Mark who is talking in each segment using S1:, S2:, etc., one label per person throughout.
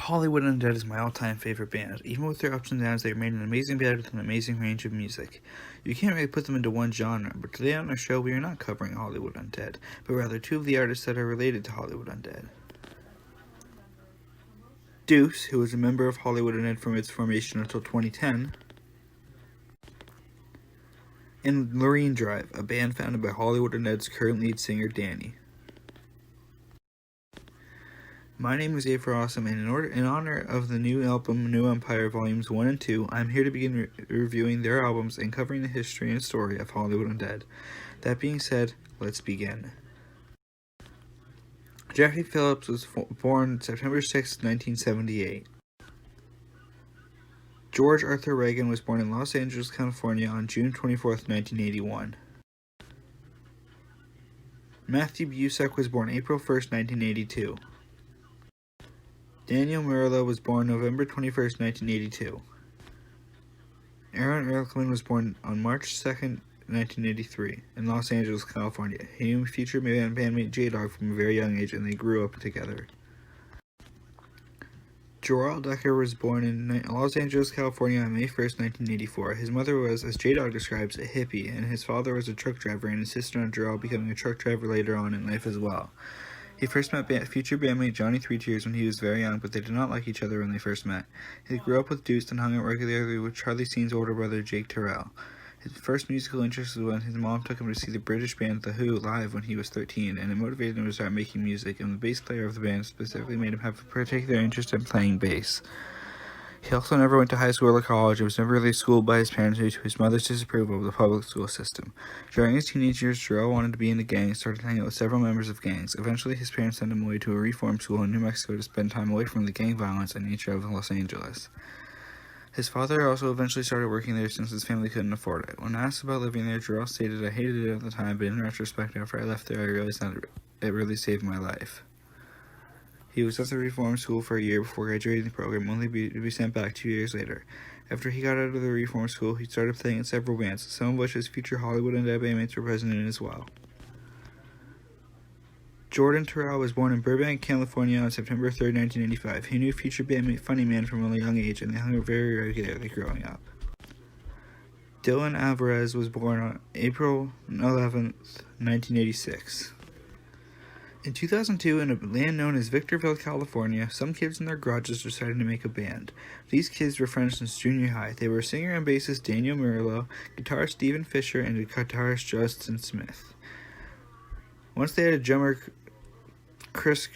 S1: Hollywood Undead is my all-time favorite band. Even with their ups and downs, they remain an amazing band with an amazing range of music. You can't really put them into one genre, but today on our show we are not covering Hollywood Undead, but rather two of the artists that are related to Hollywood Undead. Deuce, who was a member of Hollywood Undead from its formation until 2010, and Lorene Drive, a band founded by Hollywood Undead's current lead singer Danny. My name is Awesome, and in honor of the new album New Empire Volumes 1 and 2, I'm here to begin reviewing their albums and covering the history and story of Hollywood Undead. That being said, let's begin. Jeffrey Phillips was born September 6, 1978. George Arthur Reagan was born in Los Angeles, California on June 24, 1981. Matthew Busak was born April 1, 1982. Daniel Murrilo was born November 21, 1982. Aron was born on March 2, 1983, in Los Angeles, California. He knew future bandmate J-Dog from a very young age, and they grew up together. Joral Decker was born in Los Angeles, California on May 1, 1984. His mother was, as J-Dog describes, a hippie, and his father was a truck driver and insisted on Joral becoming a truck driver later on in life as well. He first met future bandmate Johnny Three Tears when he was very young, but they did not like each other when they first met. He grew up with Deuce and hung out regularly with Charlie Sheen's older brother Jake Terrell. His first musical interest was when his mom took him to see the British band The Who live when he was 13, and it motivated him to start making music, and the bass player of the band specifically made him have a particular interest in playing bass. He also never went to high school or college and was never really schooled by his parents due to his mother's disapproval of the public school system. During his teenage years, Joral wanted to be in a gang and started hanging out with several members of gangs. Eventually, his parents sent him away to a reform school in New Mexico to spend time away from the gang violence and nature of Los Angeles. His father also eventually started working there since his family couldn't afford it. When asked about living there, Joral stated, "I hated it at the time, but in retrospect, after I left there, I realized that it really saved my life." He was at the reform school for a year before graduating the program, only to be sent back 2 years later. After he got out of the reform school, he started playing in several bands, some of which his future Hollywood Undead bandmates were present in as well. Jordan Terrell was born in Burbank, California on September 3, 1985. He knew future bandmate Funny Man from a young age, and they hung out very regularly growing up. Dylan Alvarez was born on April 11, 1986. In 2002, in a land known as Victorville, California, some kids in their garages decided to make a band. These kids were friends since junior high. They were singer and bassist Daniel Murrilo, guitarist Stephen Fisher, and guitarist Justin Smith. Once they had a drummer, Chris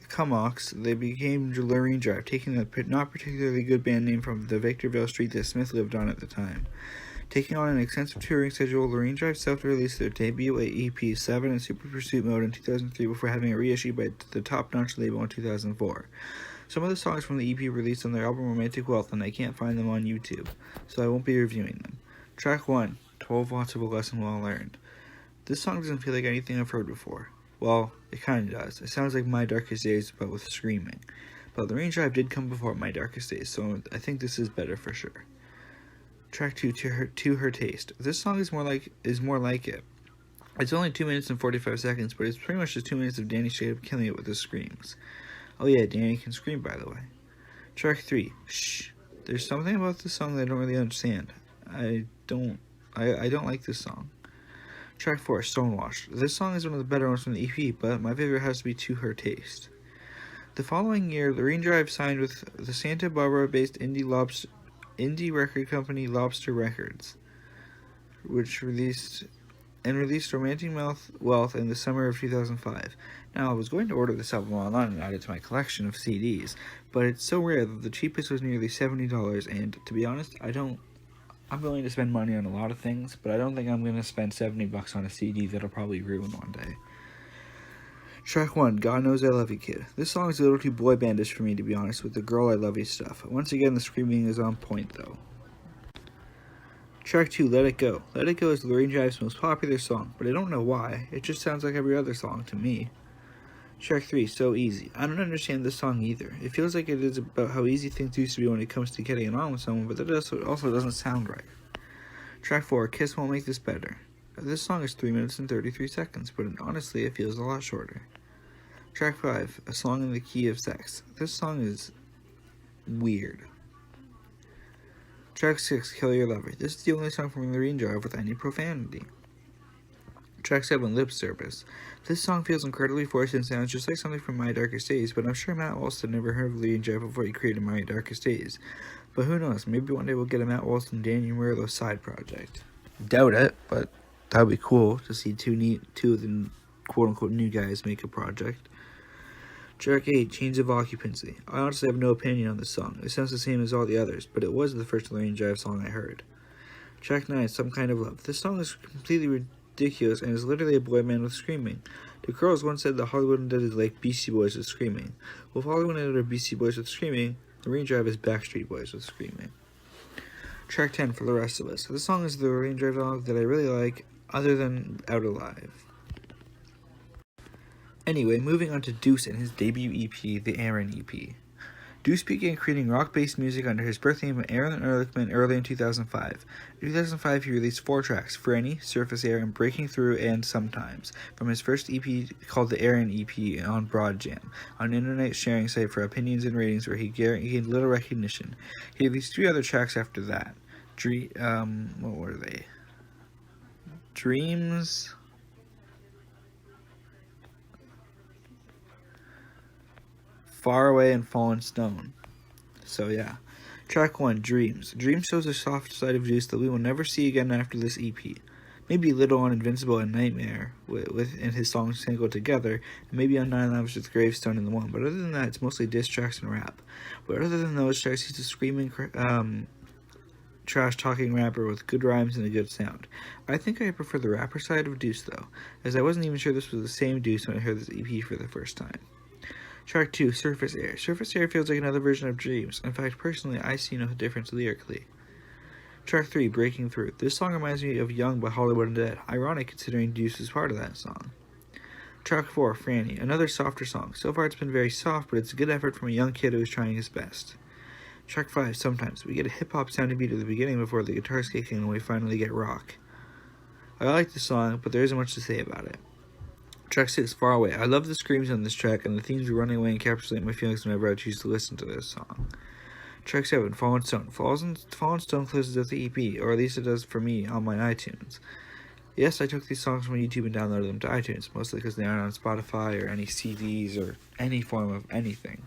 S1: Comox, they became Lorene Drive, taking a not particularly good band name from the Victorville street that Smith lived on at the time. Taking on an extensive touring schedule, Lorene Drive self-released their debut EP 7 in Super Pursuit mode in 2003 before having it reissued by the Top Notch label in 2004. Some of the songs from the EP released on their album Romantic Wealth, and I can't find them on YouTube, so I won't be reviewing them. Track 1, 12 Watts of a Lesson Well Learned. This song doesn't feel like anything I've heard before. Well, it kinda does. It sounds like My Darkest Days, but with screaming. But Lorene Drive did come before My Darkest Days, so I think this is better for sure. Track 2, To Her Taste. This song is more like it. It's only 2 minutes and 45 seconds, but it's pretty much just 2 minutes of Danny straight up killing it with his screams. Oh yeah, Danny can scream, by the way. Track 3, Shh. There's something about this song that I don't really understand. I don't like this song. Track 4, Stonewashed. This song is one of the better ones from the EP, but my favorite has to be To Her Taste. The following year, Lorene Drive signed with the Santa Barbara-based indie record company Lobster Records, which released Romantic Wealth in the summer of 2005. Now, I was going to order this album online and add it to my collection of CDs, but it's so rare that the cheapest was nearly $70, and to be honest, I'm willing to spend money on a lot of things, but I don't think I'm going to spend $70 on a CD that'll probably ruin one day. Track 1, God Knows I Love You Kid. This song is a little too boy bandish for me, to be honest, with the Girl I Love You stuff. Once again, the screaming is on point, though. Track 2, Let It Go. Let It Go is Lorene Drive's most popular song, but I don't know why. It just sounds like every other song to me. Track 3, So Easy. I don't understand this song either. It feels like it is about how easy things used to be when it comes to getting along with someone, but that also doesn't sound right. Track 4, Kiss Won't Make This Better. This song is 3 minutes and 33 seconds, but honestly, it feels a lot shorter. Track 5, A Song in the Key of Sex. This song is weird. Track 6, Kill Your Lover. This is the only song from Lorene Drive with any profanity. Track 7, Lip Service. This song feels incredibly forced and sounds just like something from My Darkest Days, but I'm sure Matt Walston never heard of Lorene Drive before he created My Darkest Days. But who knows, maybe one day we'll get a Matt Walston Daniel Murrilo side project. Doubt it, but that would be cool to see two of the quote-unquote new guys make a project. Track 8, Chains of Occupancy. I honestly have no opinion on this song. It sounds the same as all the others, but it was the first Lorene Drive song I heard. Track 9, Some Kind of Love. This song is completely ridiculous and is literally a boy band with screaming. The Girls once said the Hollywood Undead is like Beastie Boys with screaming. Well, if Hollywood Undead are Beastie Boys with screaming, Lorene Drive is Backstreet Boys with screaming. Track 10, For the Rest of Us. This song is the Lorene Drive song that I really like, other than Out Alive. Anyway, moving on to Deuce and his debut EP, the Aron EP. Deuce began creating rock-based music under his birth name of Aron early in 2005. In 2005, he released 4 tracks, Franny, Surface Air, and Breaking Through, and Sometimes, from his first EP called the Aron EP on Broad Jam, an internet sharing site for opinions and ratings where he gained little recognition. He released 3 other tracks after that. What were they? Dreams... Far Away, and Fallen Stone. So yeah. Track 1, Dreams. Dreams shows a soft side of Deuce that we will never see again after this EP. Maybe a little on Invincible and Nightmare and his songs single together, and maybe on 9 Lives with Gravestone in the one, but other than that it's mostly diss tracks and rap. But other than those tracks, he's a screaming trash talking rapper with good rhymes and a good sound. I think I prefer the rapper side of Deuce though, as I wasn't even sure this was the same Deuce when I heard this EP for the first time. Track 2, Surface Air. Surface Air feels like another version of Dreams. In fact, personally, I see no difference lyrically. Track 3, Breaking Through. This song reminds me of Young by Hollywood Undead. Ironic considering Deuce is part of that song. Track 4, Franny. Another softer song. So far it's been very soft, but it's a good effort from a young kid who is trying his best. Track 5, Sometimes. We get a hip-hop sounding beat at the beginning before the guitars kick in and we finally get rock. I like the song, but there isn't much to say about it. Track 6, Far Away. I love the screams on this track, and the themes of running away encapsulate my feelings whenever I choose to listen to this song. Track 7, Fallen Stone. Fallen Stone closes out the EP, or at least it does for me on my iTunes. Yes, I took these songs from YouTube and downloaded them to iTunes, mostly because they aren't on Spotify or any CDs or any form of anything.